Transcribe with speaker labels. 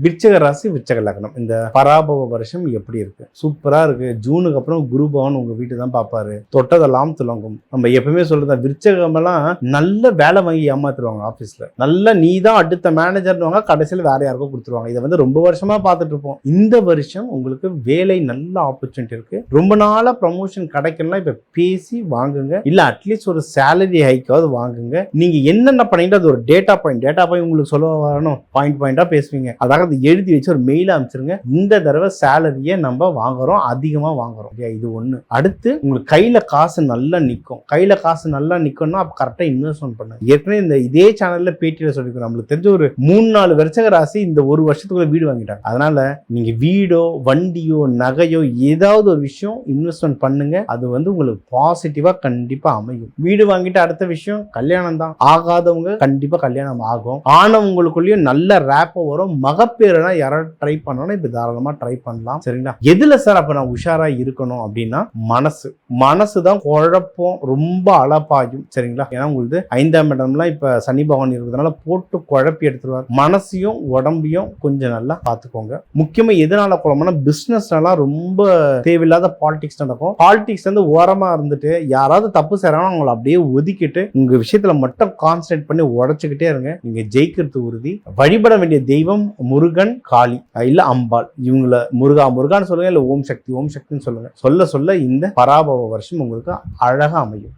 Speaker 1: விருச்சக ராசி விருச்சக லக்னம் இந்த பராபவ வருஷம் எப்படி இருக்கு? சூப்பரா இருக்கு. ஜூனுக்கு அப்புறம் குரு பவன் உங்க வீட்டு தான் பார்ப்பாரு. தொட்டதெல்லாம் துலங்கும். நம்ம எப்பவுமே சொல்றது விருச்சகம் எல்லாம் நல்ல வேலை வாங்கி ஏமாத்துருவாங்க ஆபீஸ்ல. நல்ல நீ தான் அடுத்த மேனேஜர்னுவாங்க, கடைசியில் வேற யாருக்கோ கொடுத்துருவாங்க. இதை வந்து ரொம்ப வருஷமா பார்த்துட்டு இருப்போம். இந்த வருஷம் உங்களுக்கு வேலை நல்ல ஆப்பர்ச்சுனிட்டி இருக்கு. ரொம்ப நாளா ப்ரமோஷன் கிடைக்கலாம். இப்ப பேசி வாங்குங்க, இல்ல அட்லீஸ்ட் ஒரு சேலரி ஹைக்காவது வாங்குங்க. நீங்க என்னென்ன பண்ணீங்க அது ஒரு டேட்டா பாயிண்ட் உங்களுக்கு சொல்ல வரணும். பாயிண்டா பேசுவீங்க. அதாவது எழுதி வச்சு ஒரு மெயில் அனுப்பிச்சிருங்க. இந்த தடவை சேலரியை நம்ம வாங்குறோம், அதிகமா வாங்குறோம். இது ஒண்ணு. அடுத்து உங்களுக்கு கையில காசு நல்லா நிற்கும். கையில காசு நல்லா நிற்கும்னா அப்ப கரெக்டா இன்வெஸ்ட்மெண்ட் பண்ணுங்க. ஏற்கனவே இந்த இதே சேனல்ல பேட்டியில சொல்லிருக்கோம். நம்மளுக்கு தெரிஞ்ச ஒரு 3-4 விருச்சக ராசி இந்த ஒரு வருஷத்துக்குள்ள வீடு வாங்கிட்டாங்க. அதனால நீங்க வீடோ வண்டியோ நகையோ ஏதாவது ஒரு விஷயம் இன்வெஸ்ட்மெண்ட் பண்ணுங்க. அது வந்து உங்களுக்கு பாசிட்டிவா கண்டிப்பா அமையும். வீடு வாங்கிட்டு அடுத்த விஷயம் கல்யாணம் தான். ஆகாதவங்க கண்டிப்பா கல்யாணம் ஆகும். ஆனவங்களுக்குள்ளயும் நல்ல ரேப்போ வரும். மகப்பேறுனா யாராவது ட்ரை பண்ணணும், இப்ப தாராளமா ட்ரை பண்ணலாம். சரிங்களா? எதுல சார் அப்ப நான் உஷாரா இருக்கணும் அப்படின்னா மனசுதான் குழப்பம் ரொம்ப அலப்பாயும். சரிங்களா? ஏன்னா உங்களுக்கு 5ஆம் இடம்லாம் இப்ப சனி பகவான் இருக்கிறதுனால போட்டு குழப்பி எடுத்துருவார். மனசையும் உடம்பையும் கொஞ்சம் நல்லா பார்த்துக்கோங்க. முக்கியமா எதனால குழம்புனா பிசினஸ்லாம் ரொம்ப தேவையில்லாத பாலிடிக்ஸ் நடக்கும். பாலிடிக்ஸ் வந்து ஓரமா இருந்துட்டு யாராவது தப்பு செய்யறாங்க அவங்களை அப்படியே ஒதுக்கிட்டு உங்க விஷயத்துல மட்டும் கான்சென்ட்ரேட் பண்ணி உடைச்சுக்கிட்டே இருங்க. நீங்க ஜெயிக்கிறது உறுதி. வழிபட வேண்டிய தெய்வம் முருகன், காளி இல்ல அம்பாள். இவங்கள முருகான்னு சொல்லுங்க, இல்ல ஓம் சக்தின்னு சொல்லுங்க. சொல்ல இந்த பராபவ வருஷம் உங்களுக்கு அழகா அமையும்.